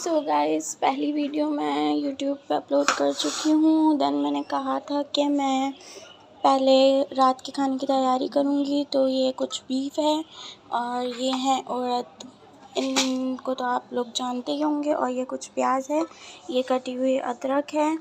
So guys, पहली video मैं YouTube पे अपलोड कर चुकी हूँ। देन मैंने कहा था कि मैं पहले रात के खाने की तैयारी करूँगी। तो ये कुछ बीफ है और ये है उड़द, इनको तो आप लोग जानते ही होंगे। और ये कुछ प्याज है, ये कटी हुई अदरक है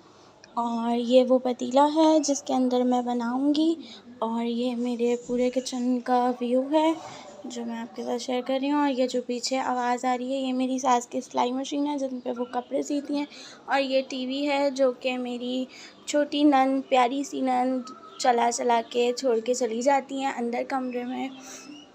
और ये वो पतीला है जिसके अंदर मैं बनाऊँगी। और ये मेरे पूरे किचन का व्यू है जो मैं आपके साथ शेयर कर रही हूँ। और ये जो पीछे आवाज़ आ रही है ये मेरी सास की सिलाई मशीन है जिन पे वो कपड़े सीती हैं। और ये टीवी है जो कि मेरी छोटी नंद, प्यारी सी नंद चला चला के छोड़ के चली जाती हैं अंदर कमरे में।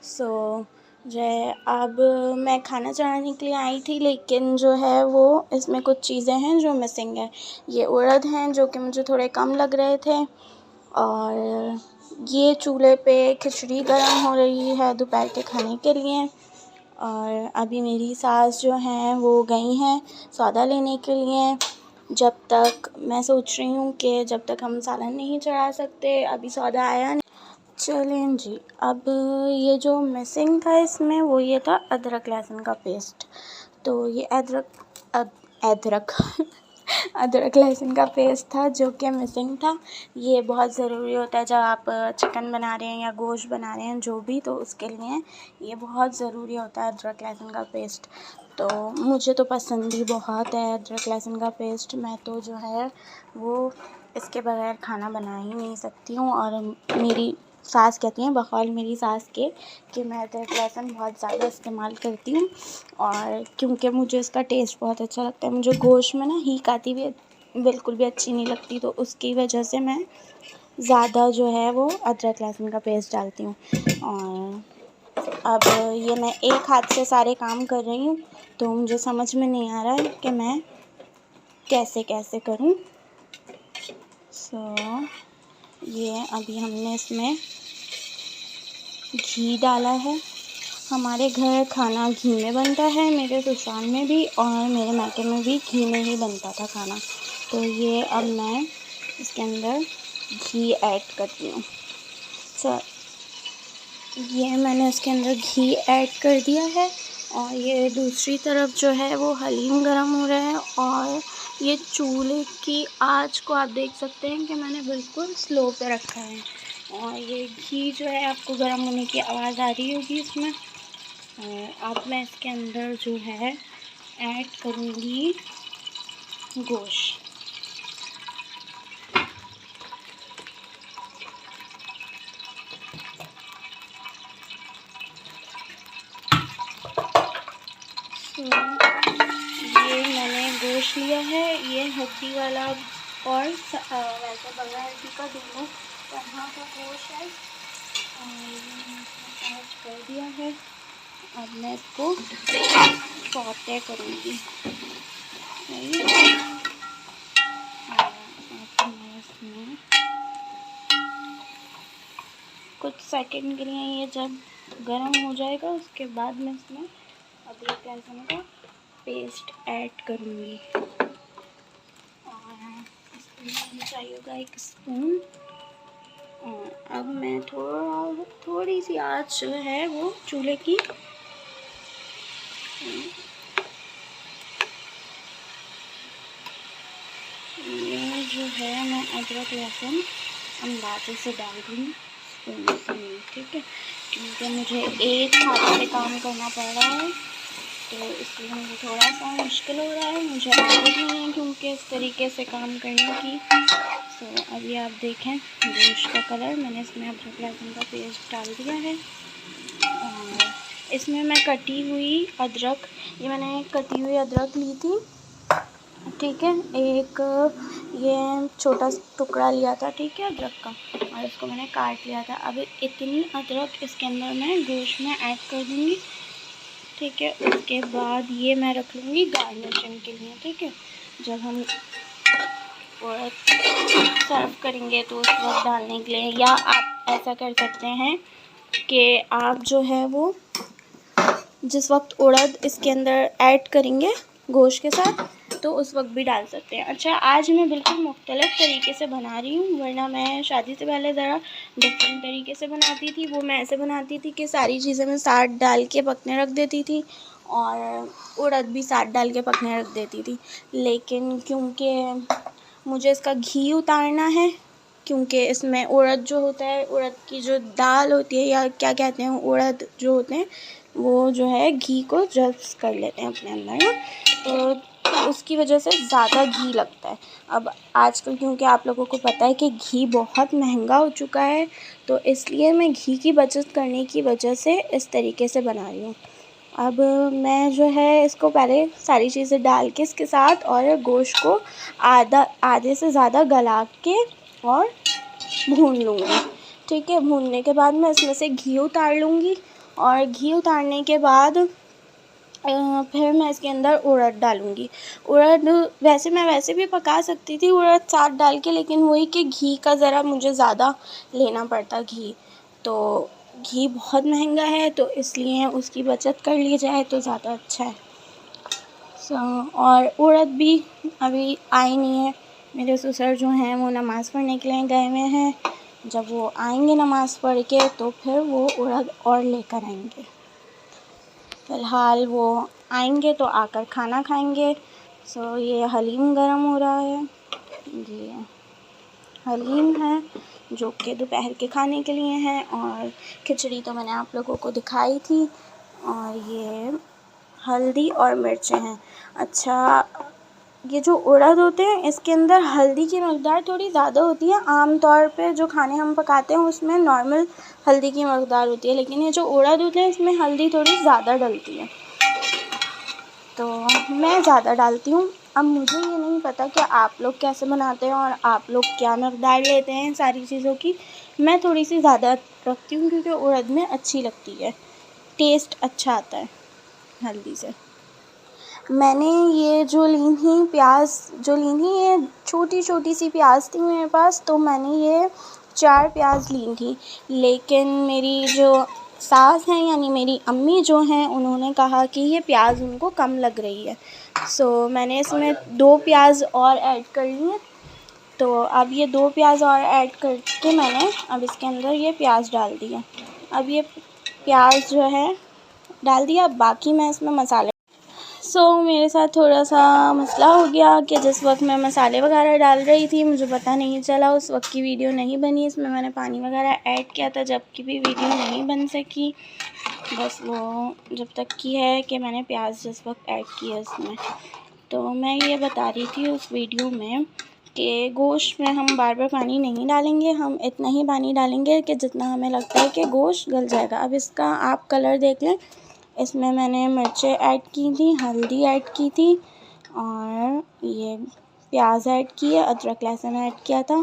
सो जो है, अब मैं खाना चढ़ाने के लिए आई थी, लेकिन जो है वो इसमें कुछ चीज़ें हैं जो मिसिंग है। ये उड़द हैं जो कि मुझे थोड़े कम लग रहे थे। और ये चूल्हे पे खिचड़ी गर्म हो रही है दोपहर के खाने के लिए। और अभी मेरी सास जो हैं वो गई हैं सौदा लेने के लिए। जब तक मैं सोच रही हूँ कि जब तक हम सालन नहीं चढ़ा सकते, अभी सौदा आया नहीं। चलें जी, अब ये जो मिसिंग था इसमें वो ये था अदरक लहसुन का पेस्ट। तो ये अदरक अदरक लहसुन का पेस्ट था जो कि मिसिंग था। ये बहुत ज़रूरी होता है जब आप चिकन बना रहे हैं या गोश्त बना रहे हैं, जो भी, तो उसके लिए ये बहुत ज़रूरी होता है अदरक लहसुन का पेस्ट। तो मुझे तो पसंद ही बहुत है अदरक लहसुन का पेस्ट। मैं तो जो है वो इसके बगैर खाना बना ही नहीं सकती हूँ। और मेरी सास कहती हैं, बकौल मेरी सास के, कि मैं अदरक लहसुन बहुत ज़्यादा इस्तेमाल करती हूँ। और क्योंकि मुझे इसका टेस्ट बहुत अच्छा लगता है। मुझे गोश्त में ना हीक आती भी बिल्कुल भी अच्छी नहीं लगती, तो उसकी वजह से मैं ज़्यादा जो है वो अदरक लहसुन का पेस्ट डालती हूँ। और अब ये मैं एक हाथ से सारे काम कर रही हूँ, तो मुझे समझ में नहीं आ रहा है कि मैं कैसे कैसे करूँ। सो ये अभी हमने इसमें घी डाला है। हमारे घर खाना घी में बनता है, मेरे ससुराल में भी और मेरे मायके में भी घी में ही बनता था खाना। तो ये अब मैं इसके अंदर घी ऐड करती हूँ। ये मैंने इसके अंदर घी ऐड कर दिया है। और ये दूसरी तरफ जो है वो हलीम गरम हो रहा है। और ये चूल्हे की आंच को आप देख सकते हैं कि मैंने बिल्कुल स्लो पे रखा है। और ये घी जो है आपको गर्म होने की आवाज़ आ रही होगी इसमें। अब मैं इसके अंदर जो है ऐड करूँगी गोश्त। तो ये मैंने गोश्त लिया है, ये हड्डी वाला और वैसे बगैर हड्डी का दोनों तरह का गोश्त है। और ये मैंने ऐड कर दिया है। अब मैं इसको सौते करूँगी। इसमें कुछ सेकंड के लिए ये जब गर्म हो जाएगा उसके बाद मैं इसमें अदरक लहसुन का पेस्ट ऐड करूँगी। और इसमें मुझे चाहिए होगा 1 स्पून। और अब मैं थोड़ी सी आँच जो है वो चूल्हे की ये जो है मैं अदरक लहसुन अंदाजे से डाल दूँगी स्पून से, ठीक है, क्योंकि मुझे एक हाथ से काम करना पड़ रहा है तो इसलिए मुझे थोड़ा सा मुश्किल हो रहा है। मुझे आदत नहीं है क्योंकि इस तरीके से काम करने की। तो अभी आप देखें गोश्त का कलर, मैंने इसमें अदरक लहसुन का पेस्ट डाल दिया है। और इसमें मैं कटी हुई अदरक, ये मैंने कटी हुई अदरक ली थी, ठीक है, एक ये छोटा टुकड़ा लिया था, ठीक है, अदरक का, और इसको मैंने काट लिया था। अब इतनी अदरक इसके अंदर मैं गोश्त में ऐड कर दूँगी, ठीक है। उसके बाद ये मैं रख लूँगी गार्निशिंग के लिए, ठीक है। जब हम सर्व करेंगे तो उस वक्त डालने के लिए, या आप ऐसा कर सकते हैं कि आप जो है वो जिस वक्त उड़द इसके अंदर ऐड करेंगे गोश्त के साथ तो उस वक्त भी डाल सकते हैं। अच्छा, आज मैं बिल्कुल मुख्तलिफ़ तरीके से बना रही हूँ, वरना मैं शादी से पहले ज़रा डिफरेंट तरीके से बनाती थी। वो मैं ऐसे बनाती थी कि सारी चीज़ें मैं साथ डाल के पकने रख देती थी और उड़द भी साथ डाल के पकने रख देती थी। लेकिन क्योंकि मुझे इसका घी उतारना है, क्योंकि इसमें उड़द जो होता है, उड़द की जो दाल होती है या क्या कहते हैं, उड़द जो होते हैं वो जो है घी को जज़्ब कर लेते हैं अपने अंदर ना, तो उसकी वजह से ज़्यादा घी लगता है। अब आजकल क्योंकि आप लोगों को पता है कि घी बहुत महंगा हो चुका है, तो इसलिए मैं घी की बचत करने की वजह से इस तरीके से बना रही हूँ। अब मैं जो है इसको पहले सारी चीज़ें डाल के इसके साथ और गोश्त को आधे से ज़्यादा गला के और भून लूँगी। ठीक है, भूनने के बाद मैं इसमें से घी उतार लूँगी और घी उतारने के बाद फिर मैं इसके अंदर उड़द डालूँगी। उड़द वैसे भी पका सकती थी उड़द साथ डाल के, लेकिन वही कि घी का ज़रा मुझे ज़्यादा लेना पड़ता घी, तो घी बहुत महंगा है तो इसलिए उसकी बचत कर ली जाए तो ज़्यादा अच्छा है। और उड़द भी अभी आई नहीं है। मेरे ससुर जो हैं वो नमाज़ पढ़ने के लिए गए हुए हैं। जब वो आएंगे नमाज़ पढ़ के तो फिर वो उड़द और लेकर आएंगे। फ़िलहाल वो आएंगे तो आकर खाना खाएंगे। ये हलीम गरम हो रहा है, ये हलीम है जो कि दोपहर के खाने के लिए है, और खिचड़ी तो मैंने आप लोगों को दिखाई थी, और ये हल्दी और मिर्चें हैं। अच्छा, ये जो उड़द होते हैं इसके अंदर हल्दी की मकदार थोड़ी ज़्यादा होती है। आम तौर पे जो खाने हम पकाते हैं उसमें नॉर्मल हल्दी की मकदार होती है, लेकिन ये जो उड़द होते हैं इसमें हल्दी थोड़ी ज़्यादा डलती है, तो मैं ज़्यादा डालती हूँ। अब मुझे ये नहीं पता कि आप लोग कैसे बनाते हैं और आप लोग क्या मकदार लेते हैं सारी चीज़ों की। मैं थोड़ी सी ज़्यादा रखती हूँ क्योंकि उड़द में अच्छी लगती है, टेस्ट अच्छा आता है हल्दी से। मैंने ये जो ली थी प्याज़ जो ली थी, ये छोटी छोटी सी प्याज़ थी मेरे पास, तो मैंने ये 4 प्याज़ ली थी। लेकिन मेरी जो सास हैं यानी मेरी अम्मी जो हैं, उन्होंने कहा कि ये प्याज़ उनको कम लग रही है। मैंने इसमें 2 प्याज़ और ऐड कर लिए। तो अब ये 2 प्याज़ और ऐड करके मैंने अब इसके अंदर ये प्याज़ डाल दिया। अब ये प्याज़ जो है डाल दिया। अब बाकी मैं इसमें मसाले मेरे साथ थोड़ा सा मसला हो गया कि जिस वक्त मैं मसाले वगैरह डाल रही थी मुझे पता नहीं चला, उस वक्त की वीडियो नहीं बनी। इसमें मैंने पानी वगैरह ऐड किया था, जबकि भी वीडियो नहीं बन सकी। बस वो जब तक की है कि मैंने प्याज जिस वक्त ऐड किया इसमें। तो मैं ये बता रही थी उस वीडियो में कि गोश्त में हम बार बार पानी नहीं डालेंगे, हम इतना ही पानी डालेंगे कि जितना हमें लगता है कि गोश्त गल जाएगा। अब इसका आप कलर देख लें, इसमें मैंने मिर्चें ऐड की थी, हल्दी ऐड की थी, और ये प्याज ऐड की है, अदरक लहसुन ऐड किया था,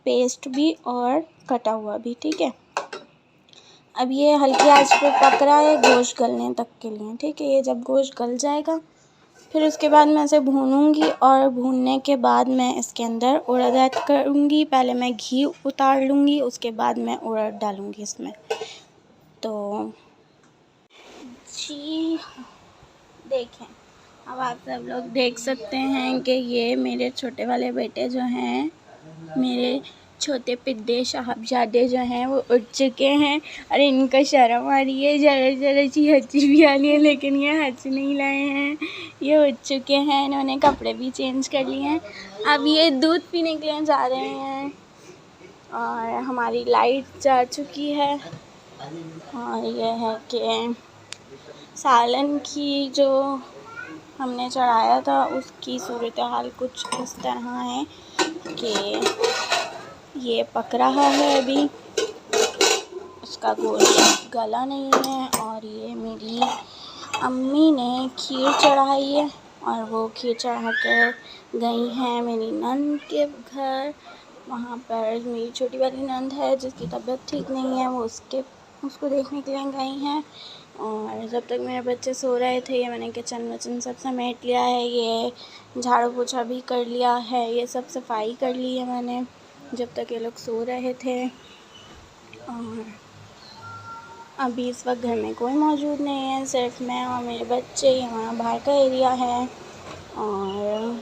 पेस्ट भी और कटा हुआ भी। ठीक है, अब ये हल्की आंच पे पक रहा है गोश्त गलने तक के लिए। ठीक है, ये जब गोश्त गल जाएगा फिर उसके बाद मैं इसे भूनूंगी, और भूनने के बाद मैं इसके अंदर उड़द ऐड करूँगी। पहले मैं घी उतार लूँगी, उसके बाद मैं उड़द डालूँगी इसमें। तो जी देखें, अब आप सब लोग देख सकते हैं कि ये मेरे छोटे वाले बेटे जो हैं, मेरे छोटे पिद्दे साहबजादे जो हैं वो उठ चुके हैं, और इनको शर्म आ रही है, ज़रा सी हंसी भी आ रही है, लेकिन ये हंस नहीं लाए हैं। ये उठ चुके हैं, इन्होंने कपड़े भी चेंज कर लिए हैं। अब ये दूध पीने के लिए जा रहे हैं, और हमारी लाइट जा चुकी है। और ये है कि सालन की जो हमने चढ़ाया था उसकी सूरत हाल कुछ इस तरह है कि ये पक रहा है, अभी उसका गोश्त गला नहीं है। और ये मेरी अम्मी ने खीर चढ़ाई है, और वो खीर चढ़ा कर गई हैं मेरी नंद के घर। वहाँ पर मेरी छोटी वाली नंद है जिसकी तबीयत ठीक नहीं है, वो उसको देखने के लिए गई हैं। और जब तक मेरे बच्चे सो रहे थे, ये मैंने किचन विचन सब समेट लिया है, ये झाड़ू पोछा भी कर लिया है, ये सब सफाई कर ली है मैंने जब तक ये लोग सो रहे थे। और अभी इस वक्त घर में कोई मौजूद नहीं है, सिर्फ मैं और मेरे बच्चे। यहाँ बाहर का एरिया है, और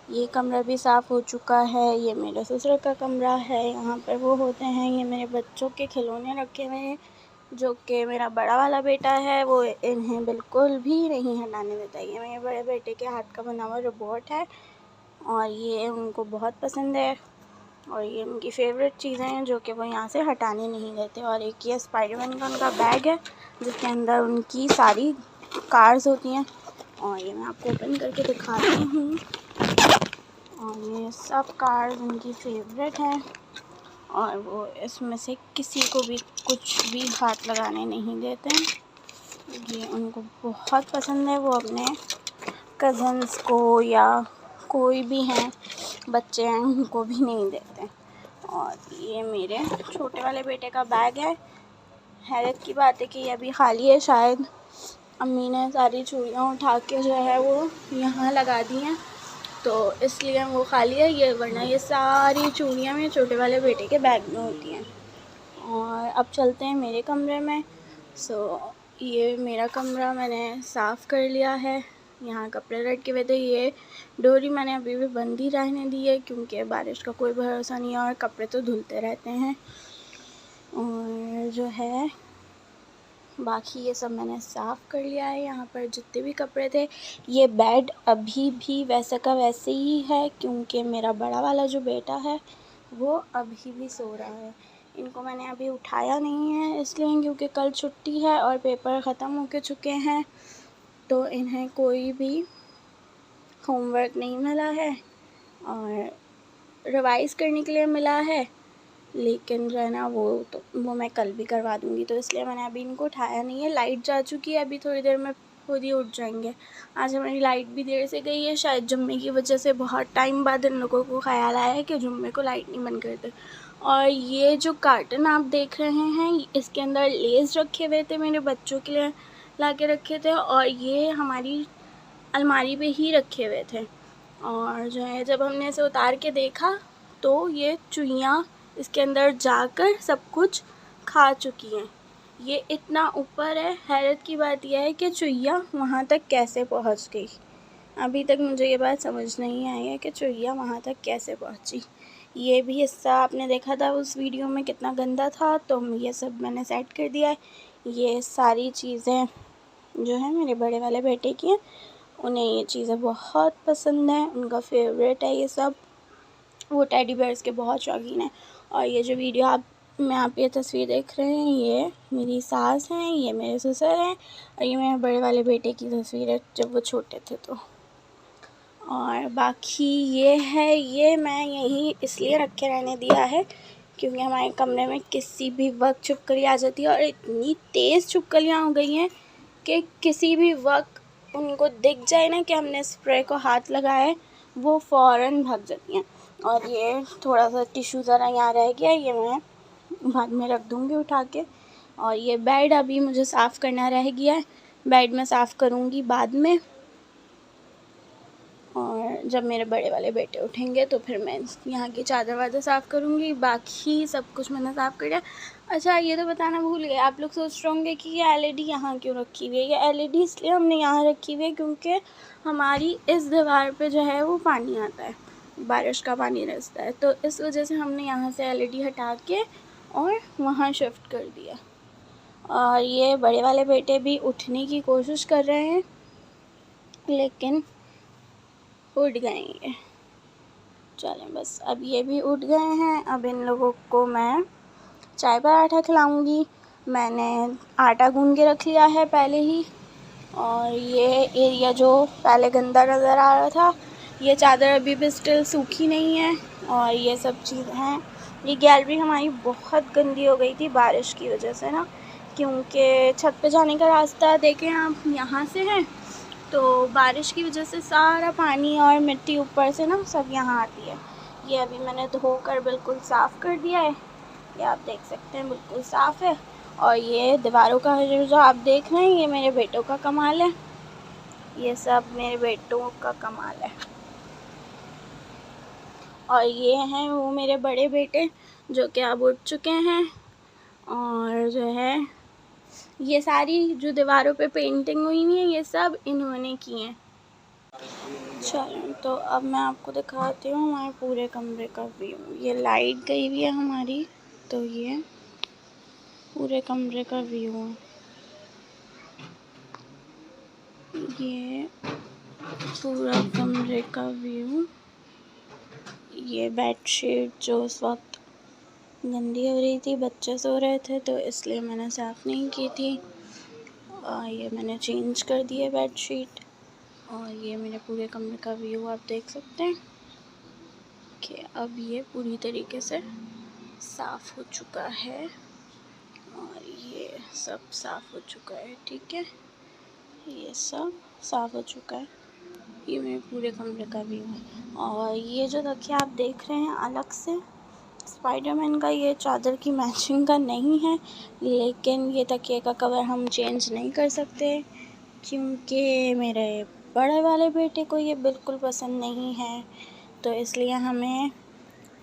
ये कमरा भी साफ़ हो चुका है। ये मेरे ससुर का कमरा है, यहाँ पर वो होते हैं। ये मेरे बच्चों के खिलौने रखे हुए हैं, जो कि मेरा बड़ा वाला बेटा है वो इन्हें बिल्कुल भी नहीं हटाने देता। ये मेरे बड़े बेटे के हाथ का बना हुआ रोबोट है और ये उनको बहुत पसंद है और ये उनकी फेवरेट चीज़ें हैं जो कि वो यहाँ से हटाने नहीं देते। और एक ये स्पाइडरमैन का उनका बैग है जिसके अंदर उनकी सारी कार्स होती हैं और ये मैं आपको ओपन करके दिखाती हूँ। और ये सब कार्स उनकी फेवरेट हैं और वो इसमें से किसी को भी कुछ भी हाथ लगाने नहीं देते हैं। ये उनको बहुत पसंद है। वो अपने कज़न्स को या कोई भी हैं बच्चे हैं उनको भी नहीं देते। और ये मेरे छोटे वाले बेटे का बैग है। हैरत की बात है कि ये अभी खाली है, शायद अम्मी ने सारी चूड़ियाँ उठा के जो है वो यहाँ लगा दी हैं तो इसलिए वो खाली है। ये वरना ये सारी चूड़ियाँ मेरे छोटे वाले बेटे के बैग में होती हैं। और अब चलते हैं मेरे कमरे में। ये मेरा कमरा मैंने साफ़ कर लिया है। यहाँ कपड़े लटके हुए थे। ये डोरी मैंने अभी भी बंद ही रहने दी है क्योंकि बारिश का कोई भरोसा नहीं है और कपड़े तो धुलते रहते हैं। और जो है बाकी ये सब मैंने साफ़ कर लिया है। यहाँ पर जितने भी कपड़े थे, ये बेड अभी भी वैसे का वैसे ही है क्योंकि मेरा बड़ा वाला जो बेटा है वो अभी भी सो रहा है। इनको मैंने अभी उठाया नहीं है इसलिए क्योंकि कल छुट्टी है और पेपर ख़त्म हो के चुके हैं तो इन्हें कोई भी होमवर्क नहीं मिला है और रिवाइज़ करने के लिए मिला है, लेकिन जो है ना वो मैं कल भी करवा दूँगी तो इसलिए मैंने अभी इनको उठाया नहीं है। लाइट जा चुकी है, अभी थोड़ी देर में खुद ही उठ जाएंगे। आज हमारी लाइट भी देर से गई है, शायद जुम्मे की वजह से बहुत टाइम बाद इन लोगों को ख़्याल आया है कि जुम्मे को लाइट नहीं बंद करते। और ये जो कार्टन आप देख रहे हैं इसके अंदर लेस रखे हुए थे, मेरे बच्चों के लिए ला के रखे थे और ये हमारी अलमारी पे ही रखे हुए थे। और जो है जब हमने इसे उतार के देखा तो ये चूहियाँ इसके अंदर जाकर सब कुछ खा चुकी हैं। ये इतना ऊपर है। हैरत की बात यह है कि चूहियाँ वहाँ तक कैसे पहुँच गई। अभी तक मुझे ये बात समझ नहीं आई है कि चूहियाँ वहाँ तक कैसे पहुँची। ये भी हिस्सा आपने देखा था उस वीडियो में कितना गंदा था, तो ये सब मैंने सेट कर दिया है। ये सारी चीज़ें जो है मेरे बड़े वाले बेटे की हैं, उन्हें ये चीज़ें बहुत पसंद हैं, उनका फेवरेट है ये सब। वो टेडी बेयर्स के बहुत शौकीन हैं। और ये जो वीडियो आप ये तस्वीर देख रहे हैं ये मेरी सास हैं, ये मेरे ससुर हैं और ये मेरे बड़े वाले बेटे की तस्वीर है जब वो छोटे थे तो। और बाकी ये मैं यहीं इसलिए रखे रहने दिया है क्योंकि हमारे कमरे में किसी भी वक्त छिपकली आ जाती है और इतनी तेज़ छिपकलियाँ हो गई हैं कि किसी भी वक्त उनको दिख जाए ना कि हमने स्प्रे को हाथ लगाया है वो फ़ौरन भाग जाती हैं। और ये थोड़ा सा टिश्यू ज़रा यहाँ रह गया, ये मैं बाद में रख दूँगी उठा के। और ये बेड अभी मुझे साफ़ करना रह गया है, बेड में साफ़ करूँगी बाद में। और जब मेरे बड़े वाले बेटे उठेंगे तो फिर मैं यहाँ की चादर वादर साफ़ करूँगी। बाकी सब कुछ मैंने साफ़ कर दिया। अच्छा ये तो बताना भूल गए, आप लोग सोच रहे होंगे कि ये एलईडी यहाँ क्यों रखी हुई है। ये एलईडी इसलिए हमने यहाँ रखी हुई है क्योंकि हमारी इस दीवार पे जो है वो पानी आता है, बारिश का पानी रिसता है, तो इस वजह से हमने यहाँ से एलईडी हटा के और वहाँ शिफ्ट कर दिया। और ये बड़े वाले बेटे भी उठने की कोशिश कर रहे हैं लेकिन उठ गए ये। चलें बस अब ये भी उठ गए हैं। अब इन लोगों को मैं चाय पराठा खिलाऊंगी। मैंने आटा गूंद के रख लिया है पहले ही। और ये एरिया जो पहले गंदा नज़र आ रहा था, ये चादर अभी भी स्टिल सूखी नहीं है और ये सब चीज़ें हैं। ये गैलरी हमारी बहुत गंदी हो गई थी बारिश की वजह से ना, क्योंकि छत पे जाने का रास्ता देखें आप यहाँ से है तो बारिश की वजह से सारा पानी और मिट्टी ऊपर से ना सब यहाँ आती है। ये अभी मैंने धोकर बिल्कुल साफ़ कर दिया है, ये आप देख सकते हैं बिल्कुल साफ़ है। और ये दीवारों का जो आप देख रहे हैं ये मेरे बेटों का कमाल है, ये सब मेरे बेटों का कमाल है। और ये हैं वो मेरे बड़े बेटे जो कि अब उठ चुके हैं। और जो है ये सारी जो दीवारों पे पेंटिंग हुई है ये सब इन्होंने की हैं। चलो तो अब मैं आपको दिखाती हूँ हमारे पूरे कमरे का व्यू। ये लाइट गई हुई है हमारी, तो ये पूरे कमरे का व्यू है। ये पूरा कमरे का व्यू। ये बेडशीट जो उस वक्त गंदी हो रही थी, बच्चे सो रहे थे तो इसलिए मैंने साफ़ नहीं की थी। ये मैंने चेंज कर दी है बेडशीट। और ये मेरे पूरे कमरे का व्यू आप देख सकते हैं कि अब ये पूरी तरीके से साफ़ हो चुका है। और ये सब साफ़ हो चुका है, ठीक है, ये सब साफ़ हो चुका है। ये मेरे पूरे कमरे का व्यू है। और ये जो तकिया आप देख रहे हैं अलग से स्पाइडरमैन का, ये चादर की मैचिंग का नहीं है, लेकिन ये तकिए का कवर हम चेंज नहीं कर सकते क्योंकि मेरे बड़े वाले बेटे को ये बिल्कुल पसंद नहीं है, तो इसलिए हमें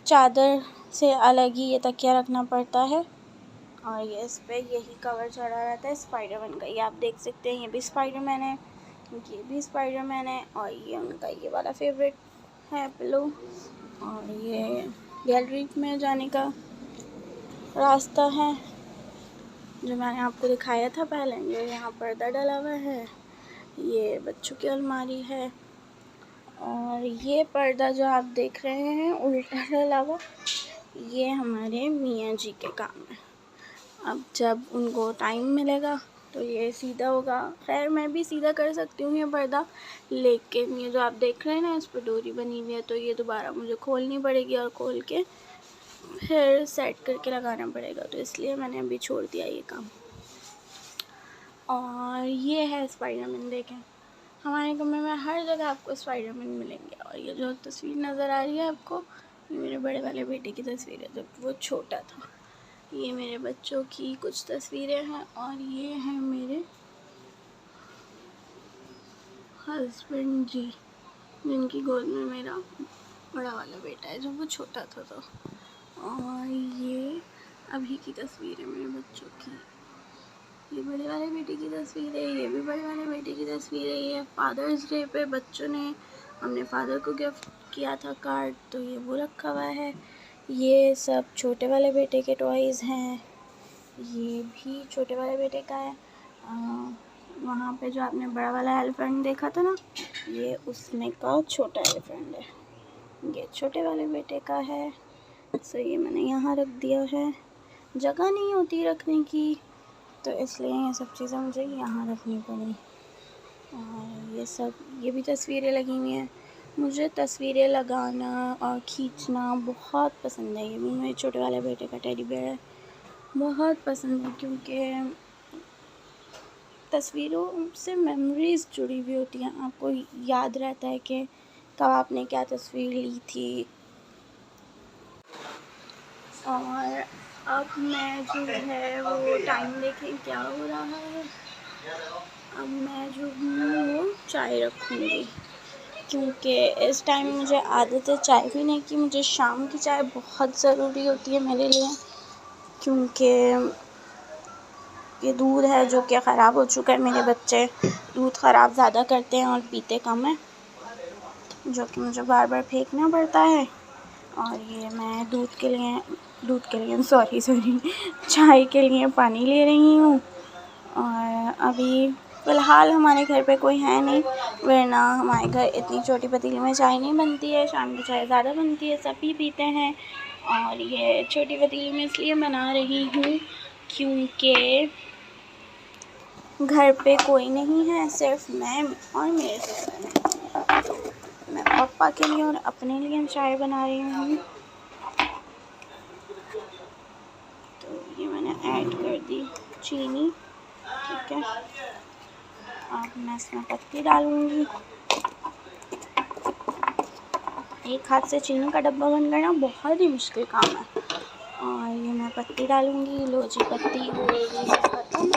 चादर से अलग ही ये तकिया रखना पड़ता है। और ये इस पे यही कवर चढ़ा रहता है स्पाइडरमैन का। ये आप देख सकते हैं, ये भी स्पाइडरमैन है, ये भी स्पाइडरमैन है, और ये उनका ये वाला फेवरेट है पिलो। और ये गैलरी में जाने का रास्ता है जो मैंने आपको दिखाया था पहले। ये यहाँ पर्दा डला हुआ है, ये बच्चों की अलमारी है। और ये पर्दा जो आप देख रहे हैं उल्टा डला हुआ, ये हमारे मियाँ जी के काम है। अब जब उनको टाइम मिलेगा तो ये सीधा होगा। खैर मैं भी सीधा कर सकती हूँ ये पर्दा, लेकिन ये जो आप देख रहे हैं ना, इस पर डोरी बनी हुई है, तो ये दोबारा मुझे खोलनी पड़ेगी और खोल के फिर सेट करके लगाना पड़ेगा, तो इसलिए मैंने अभी छोड़ दिया ये काम। और ये है स्पाइडरमैन, देखें हमारे कमरे में हर जगह आपको स्पाइडरमैन मिलेंगे। और ये जो तस्वीर नज़र आ रही है आपको, ये मेरे बड़े वाले बेटे की तस्वीर है जब वो छोटा था। ये मेरे बच्चों की कुछ तस्वीरें हैं, और ये हैं मेरे हस्बैंड जी, जिनकी गोद में मेरा बड़ा वाला बेटा है जब वो छोटा था तो। और ये अभी की तस्वीर है मेरे बच्चों की। ये बड़े वाले बेटे की तस्वीर है, ये भी बड़े वाले बेटे की तस्वीर है। ये फादर्स डे पे बच्चों ने, हमने फादर को गिफ्ट किया था कार्ड, तो ये वो रखा हुआ है। ये सब छोटे वाले बेटे के टॉयज़ हैं, ये भी छोटे वाले बेटे का है। वहाँ पे जो आपने बड़ा वाला एलिफेंट देखा था ना, ये उसमें का छोटा एलिफेंट है, ये छोटे वाले बेटे का है। सो ये मैंने यहाँ रख दिया है, जगह नहीं होती रखने की, तो इसलिए ये सब चीज़ें मुझे यहाँ रखनी पड़ी। और ये सब, ये भी तस्वीरें लगी हुई हैं। मुझे तस्वीरें लगाना और खींचना बहुत पसंद है। ये भी मेरे छोटे वाले बेटे का टेडी बेयर है, बहुत पसंद है, क्योंकि तस्वीरों से मेमोरीज़ जुड़ी हुई होती हैं। आपको याद रहता है कि कब आपने क्या तस्वीर ली थी। और अब मैं जो है वो टाइम देखें क्या हो रहा है। अब मैं जो हूँ वो चाय रखूँगी, क्योंकि इस टाइम मुझे आदत है चाय पीने की। मुझे शाम की चाय बहुत ज़रूरी होती है मेरे लिए, क्योंकि ये दूध है जो कि ख़राब हो चुका है। मेरे बच्चे दूध ख़राब ज़्यादा करते हैं और पीते कम है, जो कि मुझे बार बार फेंकना पड़ता है। और ये मैं दूध के लिए सॉरी चाय के लिए पानी ले रही हूँ। और अभी फ़िलहाल हमारे घर पे कोई है नहीं, वरना हमारे घर इतनी छोटी पतीली में चाय नहीं बनती है, शाम की चाय ज़्यादा बनती है, सभी पीते हैं। और ये छोटी पतीली में इसलिए बना रही हूँ क्योंकि घर पे कोई नहीं है, सिर्फ मैं और मेरे ससुर हैं। तो मैं पापा के लिए और अपने लिए चाय बना रही हूँ। तो ये मैंने ऐड कर दी चीनी, ठीक है। अब मैं इसमें पत्ती डालूँगी। एक हाथ से चीनी का डब्बा बंद करना बहुत ही मुश्किल काम है। और ये मैं पत्ती डालूँगी। लो जी, पत्ती हो गई ख़त्म।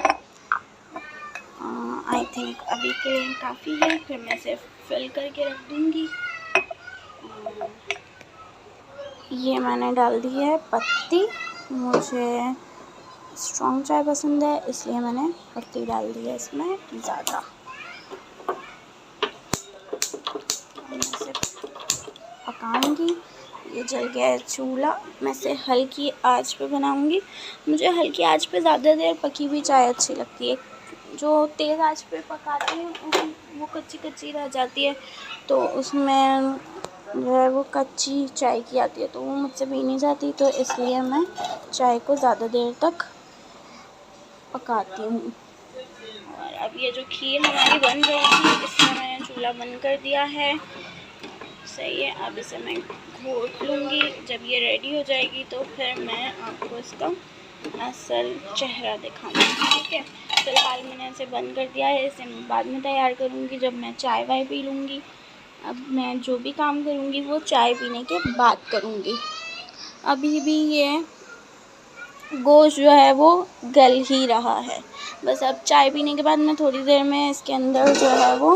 आई थिंक अभी के लिए काफ़ी है, फिर मैं इसे फिल करके रख दूँगी। ये मैंने डाल दी है पत्ती। मुझे स्ट्रॉन्ग चाय पसंद है, इसलिए मैंने पत्ती डाल दी है इसमें ज़्यादा। मैं इसे पकाऊंगी। ये जल गया है चूल्हा। मैं इसे हल्की आंच पे बनाऊंगी। मुझे हल्की आंच पे ज़्यादा देर पकी हुई चाय अच्छी लगती है। जो तेज़ आंच पे पकाते हैं वो कच्ची कच्ची रह जाती है, तो उसमें जो है वो कच्ची चाय की आती है, तो वो मुझसे पी नहीं जाती। तो इसलिए मैं चाय को ज़्यादा देर तक पकाती हूँ। और अब ये जो खीर हमारी बन रही थी, इसमें मैंने चूल्हा बंद कर दिया है। सही है, अब इसे मैं घोट लूँगी। जब ये रेडी हो जाएगी तो फिर मैं आपको इसका असल चेहरा दिखाऊंगी। ठीक है, फ़िलहाल मैंने इसे बंद कर दिया है। इसे मैं बाद में तैयार करूँगी जब मैं चाय वाय पी लूँगी। अब मैं जो भी काम करूँगी वो चाय पीने के बाद करूँगी। अभी भी ये गोश्त जो है वो गल ही रहा है। बस अब चाय पीने के बाद मैं थोड़ी देर में इसके अंदर जो है वो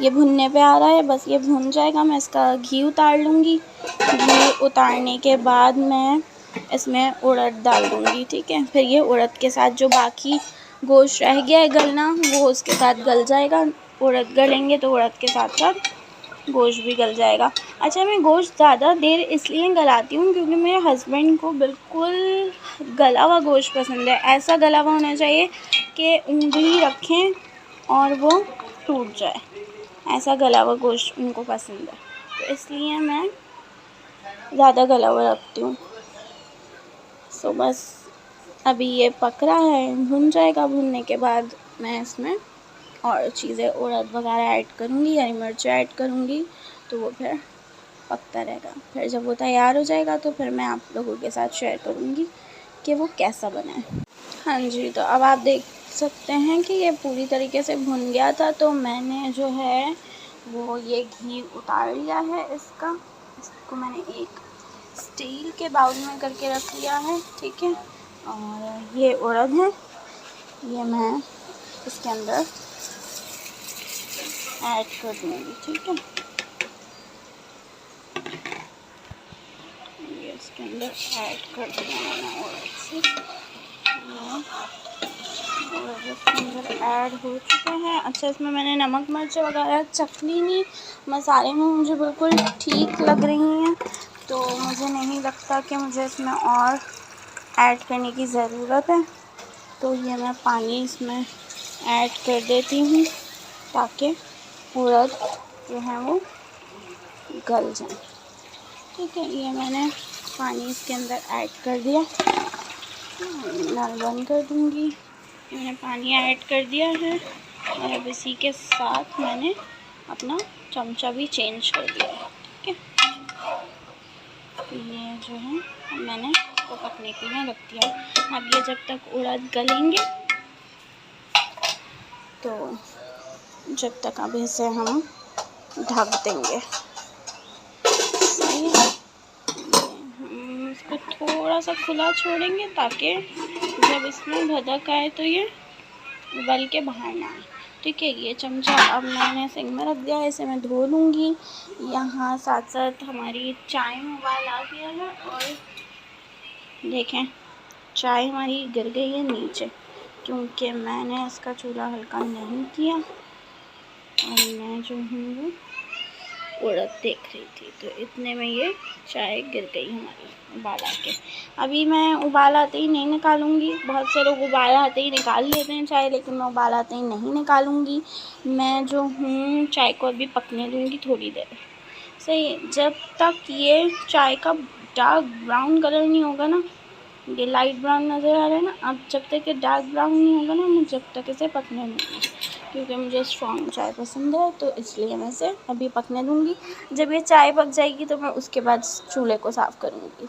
ये भुनने पे आ रहा है। बस ये भुन जाएगा, मैं इसका घी उतार लूँगी। घी उतारने के बाद मैं इसमें उड़द डाल दूँगी। ठीक है, फिर ये उड़द के साथ जो बाकी गोश्त रह गया है गलना, वो उसके साथ गल जाएगा। उड़द गलेंगे तो उड़द के साथ साथ गोश्त भी गल जाएगा। अच्छा, मैं गोश्त ज़्यादा देर इसलिए गलाती हूँ क्योंकि मेरे हस्बैंड को बिल्कुल गला हुआ गोश्त पसंद है। ऐसा गला हुआ होना चाहिए कि उंगली रखें और वो टूट जाए, ऐसा गला हुआ गोश्त उनको पसंद है। तो इसलिए मैं ज़्यादा गला हुआ रखती हूँ। सो बस अभी ये पक रहा है, भुन जाएगा। भुनने के बाद मैं इसमें और चीज़ें उड़द वगैरह ऐड करूँगी, हरी मिर्च ऐड करूँगी, तो वो फिर पकता रहेगा। फिर जब वो तैयार हो जाएगा तो फिर मैं आप लोगों के साथ शेयर करूँगी कि वो कैसा बना है। हाँ जी, तो अब आप देख सकते हैं कि ये पूरी तरीके से भुन गया था। तो मैंने जो है वो ये घी उतार लिया है इसको मैंने एक स्टील के बाउल में करके रख लिया है। ठीक है, और ये उड़द है, ये मैं इसके अंदर ऐड कर दूँगी। ठीक है, ये इसके अंदर ऐड कर दिया मैंने उड़द से। उड़द इसके अंदर ऐड हो चुका है। अच्छा, इसमें मैंने नमक मिर्च वगैरह चखनी नहीं, मसाले में मुझे बिल्कुल ठीक लग रही हैं, तो मुझे नहीं लगता कि मुझे इसमें और ऐड करने की ज़रूरत है। तो ये मैं पानी इसमें ऐड कर देती हूँ ताकि उड़द जो है वो गल जाए। ठीक है, ये मैंने पानी इसके अंदर ऐड कर दिया। नल बंद कर दूँगी। मैंने पानी ऐड कर दिया है और अब इसी के साथ मैंने अपना चमचा भी चेंज कर दिया है। ठीक है, ये जो है मैंने इसको पकने के लिए रख दिया। अब ये जब तक उड़द गलेंगे तो जब तक अब इसे हम ढक देंगे। सही है, हम इसको थोड़ा सा खुला छोड़ेंगे ताकि जब इसमें भदक आए तो ये उबल के बाहर ना आए। ठीक है, ये चमचा अब मैंने सिंक में रख दिया है, इसे मैं धो लूँगी। यहाँ साथ साथ हमारी चाय में उबाल आ गया है और देखें चाय हमारी गिर गई है नीचे, क्योंकि मैंने इसका चूल्हा हल्का नहीं किया और मैं जो हूँ वो उड़द देख रही थी, तो इतने में ये चाय गिर गई हमारी उबाल आके। अभी मैं उबाल आते ही नहीं निकालूंगी। बहुत से लोग उबाल आते ही निकाल लेते हैं चाय, लेकिन मैं उबाल आते ही नहीं निकालूंगी। मैं जो हूँ चाय को अभी पकने दूंगी थोड़ी देर। सही, जब तक ये चाय का डार्क ब्राउन कलर नहीं होगा ना, ये लाइट ब्राउन नज़र आ रहा है ना, अब जब तक ये डार्क ब्राउन नहीं होगा ना, मैं जब तक इसे पकने दूँगी, क्योंकि मुझे स्ट्रॉन्ग चाय पसंद है, तो इसलिए मैं इसे अभी पकने दूँगी। जब ये चाय पक जाएगी तो मैं उसके बाद चूल्हे को साफ़ करूँगी।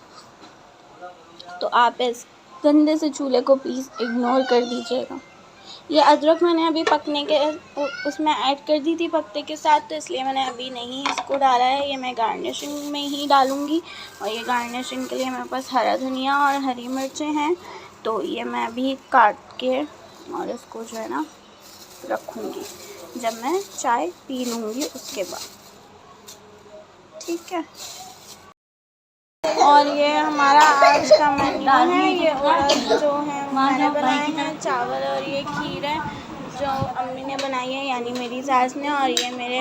तो आप इस गंदे से चूल्हे को प्लीज़ इग्नोर कर दीजिएगा। ये अदरक मैंने अभी पकने के उसमें ऐड कर दी थी पत्ते के साथ, तो इसलिए मैंने अभी नहीं इसको डाला है। ये मैं गार्निशिंग में ही डालूँगी। और ये गार्निशिंग के लिए मेरे पास हरा धनिया और हरी मिर्चें हैं, तो ये मैं अभी काट के और इसको जो है ना रखूँगी जब मैं चाय पी लूँगी उसके बाद। ठीक है, और ये हमारा आज का मेन्यू है। ये उड़द जो है मैंने बनाए हैं, चावल, और ये खीर है जो अम्मी ने बनाई है, यानी मेरी सास ने, और ये मेरे